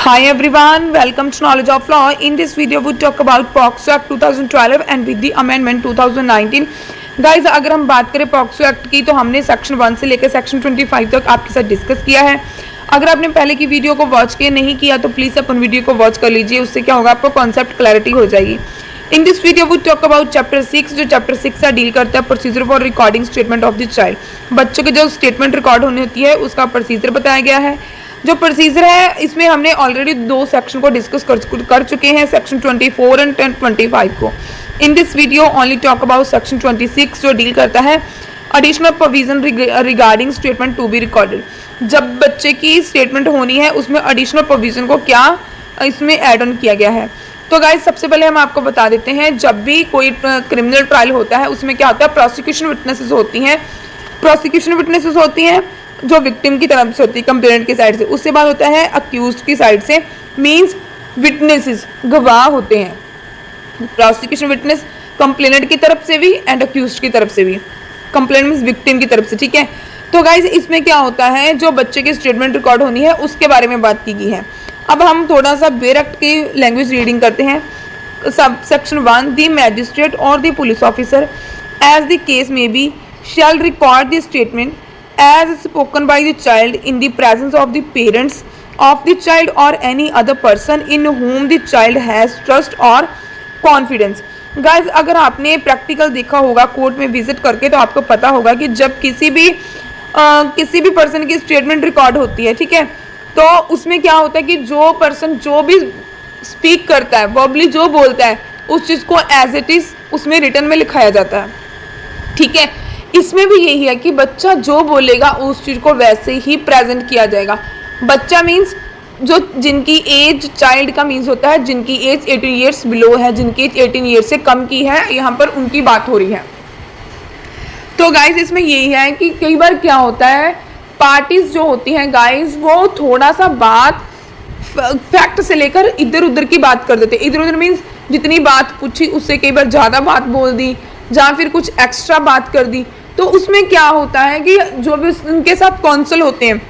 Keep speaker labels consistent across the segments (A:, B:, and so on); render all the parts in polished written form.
A: Hi everyone, welcome to Knowledge of Law. In this video we talk about POCSO Act 2012 and with the amendment 2019. Guys अगर हम बात करें POCSO act की तो हमने section 1 से लेकर सेक्शन 25 तक आपके साथ डिस्कस किया है। अगर आपने पहले की वीडियो को वॉच किया नहीं किया तो प्लीज़ अपन वीडियो को वॉच कर लीजिए, उससे क्या होगा आपको कॉन्सेप्ट क्लैरिटी हो जाएगी। In this video we talk about chapter 6, जो चैप्टर 6 से डील करता है procedure for recording statement of the child. बच्चों की जो स्टेटमेंट रिकॉर्ड होनी होती है उसका प्रोसीजर बताया गया है। जो प्रोसीजर है इसमें हमने ऑलरेडी दो सेक्शन को डिस्कस कर चुके हैं, सेक्शन 24 एंड 25 को। In this video only talk about section 26 जो डील करता है additional provision regarding statement to be recorded. जब बच्चे की स्टेटमेंट होनी है उसमें एडिशनल प्रोविजन को क्या इसमें ऐड ऑन किया गया है। तो गाइज सबसे पहले हम आपको बता देते हैं, जब भी कोई क्रिमिनल ट्रायल होता है उसमें क्या होता है, प्रोसिक्यूशन विटनेसेस होती हैं। प्रोसिक्यूशन विटनेसेस होती हैं जो विक्टिम की तरफ से होती है, कंप्लेनेंट की साइड से। उसके बाद होता है अक्यूज्ड की साइड से, मींस विटनेसेस गवाह होते हैं। प्रोसिक्यूशन विटनेस कंप्लेनेंट की तरफ से भी एंड अक्यूज्ड की तरफ से भी। कंप्लेनेंट मींस विक्टिम की तरफ से, ठीक है। तो गाइज इसमें क्या होता है, जो बच्चे की स्टेटमेंट रिकॉर्ड होनी है उसके बारे में बात की गई है। अब हम थोड़ा सा बेयर एक्ट की लैंग्वेज रीडिंग करते हैं। सब सेक्शन 1, द मैजिस्ट्रेट और the police officer as the case may be shall record the statement as spoken by the child in the presence of the parents of the child or any other person in whom the child has trust or confidence। Guys अगर आपने practical देखा होगा court में visit करके तो आपको पता होगा कि जब किसी भी पर्सन की स्टेटमेंट रिकॉर्ड होती है, ठीक है, तो उसमें क्या होता है कि जो पर्सन जो भी स्पीक करता है, वर्बली जो बोलता है, उस चीज़ को एज इट इज उसमें रिटर्न में लिखाया जाता है, ठीक है। इसमें भी यही है कि बच्चा जो बोलेगा उस चीज़ को वैसे ही प्रेजेंट किया जाएगा। बच्चा मीन्स जो जिनकी एज, चाइल्ड का मीन्स होता है जिनकी एज 18 ईयर्स बिलो है, जिनकी एज 18 ईयर्स से कम की है, यहाँ पर उनकी बात हो रही है। तो गाइज इसमें यही है कि कई बार क्या होता है, पार्टीज जो होती हैं गाइज वो थोड़ा सा बात फैक्ट से लेकर इधर उधर की बात कर देते हैं। इधर उधर मीन्स जितनी बात पूछी उससे कई बार ज़्यादा बात बोल दी या फिर कुछ एक्स्ट्रा बात कर दी। तो उसमें क्या होता है कि जो भी उनके साथ कौंसल होते हैं,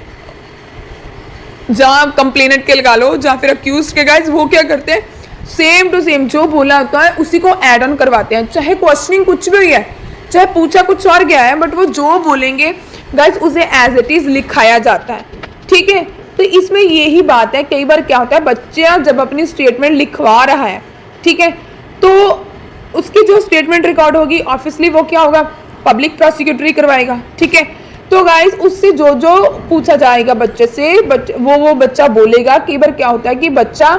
A: जहाँ कंप्लेनेंट के लगा लो या फिर अक्यूज के, गाइज वो क्या करते हैं, सेम टू सेम जो बोला होता है उसी को ऐड ऑन करवाते हैं। चाहे क्वेश्चनिंग कुछ भी है, चाहे पूछा कुछ और गया है, बट वो जो बोलेंगे गाइज उसे एज इट इज लिखाया जाता है, ठीक है। तो इसमें यही बात है, कई बार क्या होता है बच्चा जब अपनी स्टेटमेंट लिखवा रहा है, ठीक है, तो उसकी जो स्टेटमेंट रिकॉर्ड होगी ऑब्वियसली वो क्या होगा, पब्लिक प्रोसिक्यूटर ही करवाएगा, ठीक है। तो गाइज उससे जो जो पूछा जाएगा बच्चे से वो बच्चा बोलेगा। कई बार क्या होता है कि बच्चा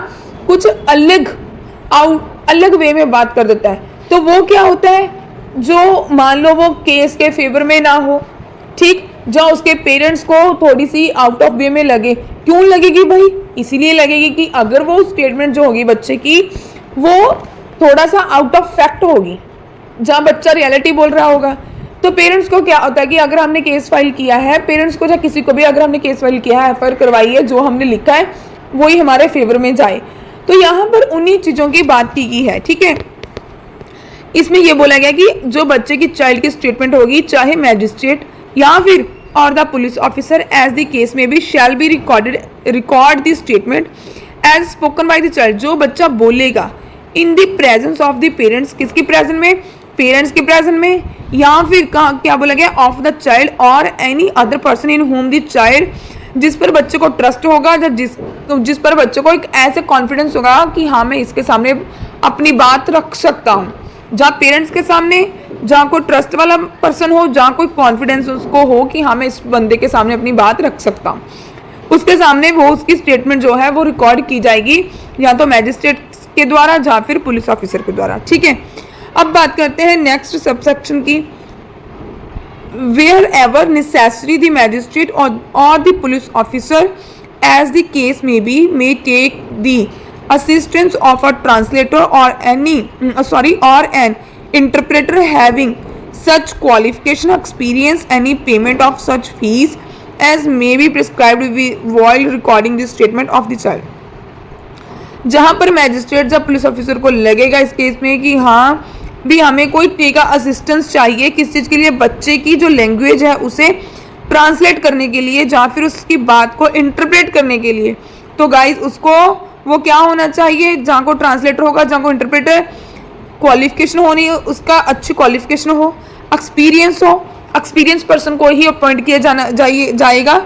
A: कुछ अलग वे में बात कर देता है, तो वो क्या होता है, जो मान लो वो केस के फेवर में ना हो, ठीक, जो उसके पेरेंट्स को थोड़ी सी आउट ऑफ वे में लगे। क्यों लगेगी भाई, इसीलिए लगेगी कि अगर वो स्टेटमेंट जो होगी बच्चे की वो थोड़ा सा आउट ऑफ फैक्ट होगी, जहाँ बच्चा रियलिटी बोल रहा होगा, तो पेरेंट्स को क्या होता है कि अगर हमने केस फाइल किया है, पेरेंट्स को या किसी को भी अगर हमने केस फाइल किया है, एफआईआर करवाई है, जो हमने लिखा है वही हमारे फेवर में जाए। तो यहाँ पर उन्हीं चीज़ों की बात की गई है, ठीक है। इसमें यह बोला गया कि जो बच्चे की चाइल्ड की स्टेटमेंट होगी, चाहे मैजिस्ट्रेट या फिर और the police officer as the case में भी shall be record the statement as spoken by the child. जो बच्चा बोलेगा in the presence of the parents, किसकी प्रेजेंट में, पेरेंट्स के प्रेजेंट में, या फिर क्या बोला गया, ऑफ द चाइल्ड और any other person in home the child, जिस पर बच्चे को ट्रस्ट होगा, जिस पर बच्चे को एक ऐसे कॉन्फिडेंस होगा कि हाँ मैं इसके सामने अपनी बात रख सकता हूँ। जहाँ पेरेंट्स के सामने, जहाँ कोई ट्रस्ट वाला पर्सन हो, जहाँ कोई कॉन्फिडेंस उसको हो कि हाँ मैं इस बंदे के सामने अपनी बात रख सकता हूँ, उसके सामने वो उसकी स्टेटमेंट जो है वो रिकॉर्ड की जाएगी, या तो मैजिस्ट्रेट के द्वारा या फिर पुलिस ऑफिसर के द्वारा, ठीक है। अब बात करते हैं नेक्स्ट सबसेक्शन की। Wherever necessary the magistrate और the police officer as the case may be may take the assistance of a translator और an interpreter having such qualification experience any payment of such fees as may be prescribed while recording the statement of the child. जहाँ पर magistrate या police officer को लगेगा इस case में कि हाँ भी हमें कोई टेका असिस्टेंस चाहिए, किस चीज़ के लिए, बच्चे की जो लैंग्वेज है उसे ट्रांसलेट करने के लिए, या फिर उसकी बात को इंटरप्रेट करने के लिए, तो गाइज उसको वो क्या होना चाहिए, जहाँ को ट्रांसलेटर होगा, जहाँ को इंटरप्रेटर, क्वालिफिकेशन होनी है उसका, अच्छी क्वालिफिकेशन हो, एक्सपीरियंस हो, एक्सपीरियंस पर्सन को ही अपॉइंट किया जाएगा।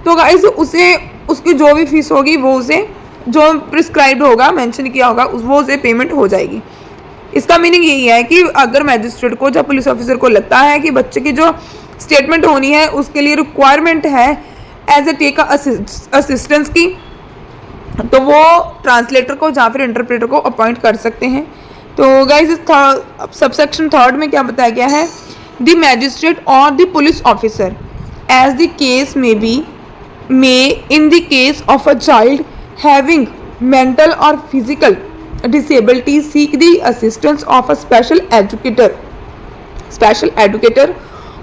A: तो गाइज उसे उसकी जो भी फीस होगी वो उसे जो प्रिस्क्राइब्ड होगा, मेंशन किया होगा, वो उसे पेमेंट हो जाएगी। इसका मीनिंग यही है कि अगर मैजिस्ट्रेट को या पुलिस ऑफिसर को लगता है कि बच्चे की जो स्टेटमेंट होनी है उसके लिए रिक्वायरमेंट है एज ए टेक असिस्टेंस की, तो वो ट्रांसलेटर को या फिर इंटरप्रेटर को अपॉइंट कर सकते हैं। तो गाइज इस सबसेक्शन 3 में क्या बताया गया है, द मैजिस्ट्रेट और the police officer as the case may in the case of a child having mental or physical disability seek the assistance of a special educator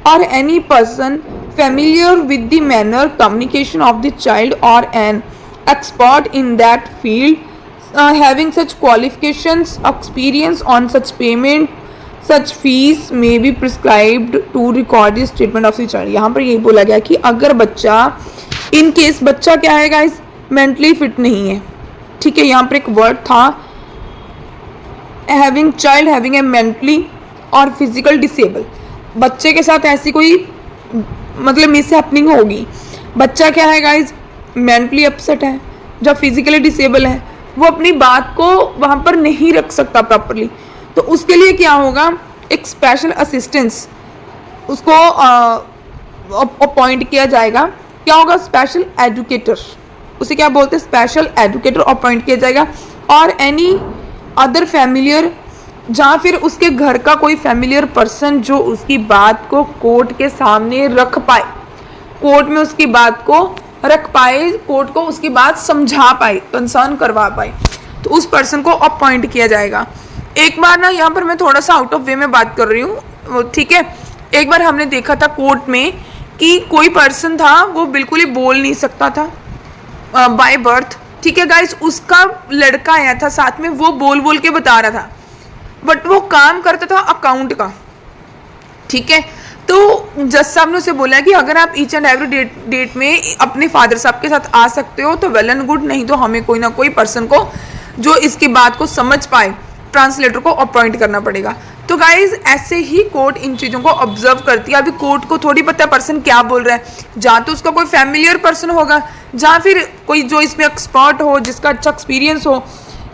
A: or any person familiar with the manner communication of the child or an expert in that field having such qualifications experience on such payment such fees may be prescribed to record the statement of the child। यहाँ पर यही बोला गया कि अगर बच्चा in case बच्चा क्या है गाइस, मेंटली फिट नहीं है, ठीक है, यहाँ पर एक वर्ड था चाइल्ड हैविंग ए मेंटली और फिजिकल डिसेबल, बच्चे के साथ ऐसी कोई मतलब मिसहैपनिंग होगी, बच्चा क्या है गाइस, मेंटली अपसेट है, जब फिजिकली डिसेबल है वो अपनी बात को वहाँ पर नहीं रख सकता प्रॉपरली, तो उसके लिए क्या होगा, एक स्पेशल असिस्टेंस उसको अपॉइंट किया जाएगा। क्या होगा, स्पेशल एजुकेटर, उसे क्या बोलते हैं, स्पेशल एजुकेटर अपॉइंट किया जाएगा। और एनी अदर फैमिलियर, जहाँ फिर उसके घर का कोई फैमिलियर पर्सन जो उसकी बात को कोर्ट के सामने रख पाए, कोर्ट में उसकी बात को रख पाए, कोर्ट को उसकी बात समझा पाए, कंसर्न करवा पाए, तो उस पर्सन को अपॉइंट किया जाएगा। एक बार ना यहाँ पर मैं थोड़ा सा आउट ऑफ वे में बात कर रही हूँ, ठीक है, एक बार हमने देखा था कोर्ट में कि कोई पर्सन था वो बिल्कुल ही बोल नहीं सकता था बाय बर्थ, ठीक है गाइस, उसका लड़का आया था साथ में, वो बोल बोल के बता रहा था, बट वो काम करता था अकाउंट का, ठीक है। तो जज साहब ने उसे बोला कि अगर आप ईच एंड एवरी डेट में अपने फादर साहब के साथ आ सकते हो तो वेल एंड गुड, नहीं तो हमें कोई ना कोई पर्सन को जो इसकी बात को समझ पाए, ट्रांसलेटर को अपॉइंट करना पड़ेगा। तो गाइज ऐसे ही कोर्ट इन चीज़ों को ऑब्जर्व करती है। अभी कोर्ट को थोड़ी पता है पर्सन क्या बोल रहा है, जहाँ तो उसका कोई फैमिलियर पर्सन होगा, जहाँ फिर कोई जो इसमें एक्सपर्ट हो, जिसका अच्छा एक्सपीरियंस हो,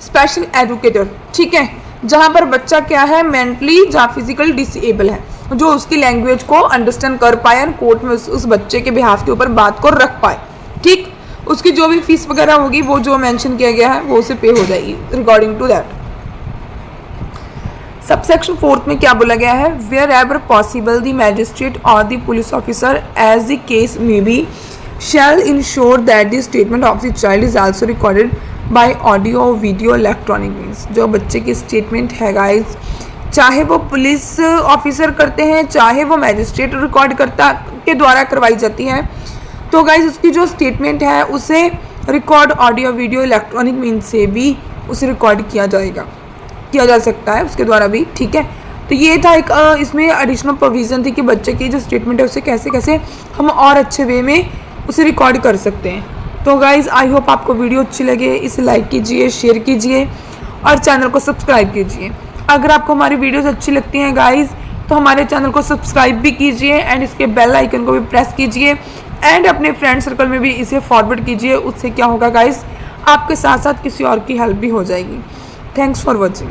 A: स्पेशल एजुकेटर, ठीक है, जहाँ पर बच्चा क्या है, मेंटली या फिजिकल डिसेबल है, जो उसकी लैंग्वेज को अंडरस्टैंड कर पाए और कोर्ट में उस बच्चे के बिहाफ के ऊपर बात को रख पाए, ठीक, उसकी जो भी फीस वगैरह होगी वो जो मेंशन किया गया है वो उसे पे हो जाएगी रिगार्डिंग टू दैट। सबसेक्शन 4 में क्या बोला गया है, wherever possible the magistrate और the police officer as the case may be shall ensure that the statement of the child is also recorded by audio video electronic means. जो बच्चे की statement है गाइज, चाहे वो police officer करते हैं, चाहे वो मैजिस्ट्रेट रिकॉर्ड करता के द्वारा करवाई जाती है, तो गाइज उसकी जो स्टेटमेंट है उसे record audio video electronic means से भी उसे रिकॉर्ड किया जा सकता है उसके द्वारा भी, ठीक है। तो ये था एक इसमें एडिशनल प्रोविज़न थी कि बच्चे की जो स्टेटमेंट है उसे कैसे कैसे हम और अच्छे वे में उसे रिकॉर्ड कर सकते हैं। तो गाइज़ आई होप आपको वीडियो अच्छी लगे, इसे लाइक कीजिए, शेयर कीजिए और चैनल को सब्सक्राइब कीजिए। अगर आपको हमारी वीडियोज़ अच्छी लगती हैं गाइज़ तो हमारे चैनल को सब्सक्राइब भी कीजिए एंड इसके बेल आइकन को भी प्रेस कीजिए एंड अपने फ्रेंड सर्कल में भी इसे फॉरवर्ड कीजिए। उससे क्या होगा गाइज़, आपके साथ साथ किसी और की हेल्प भी हो जाएगी। Thanks for watching.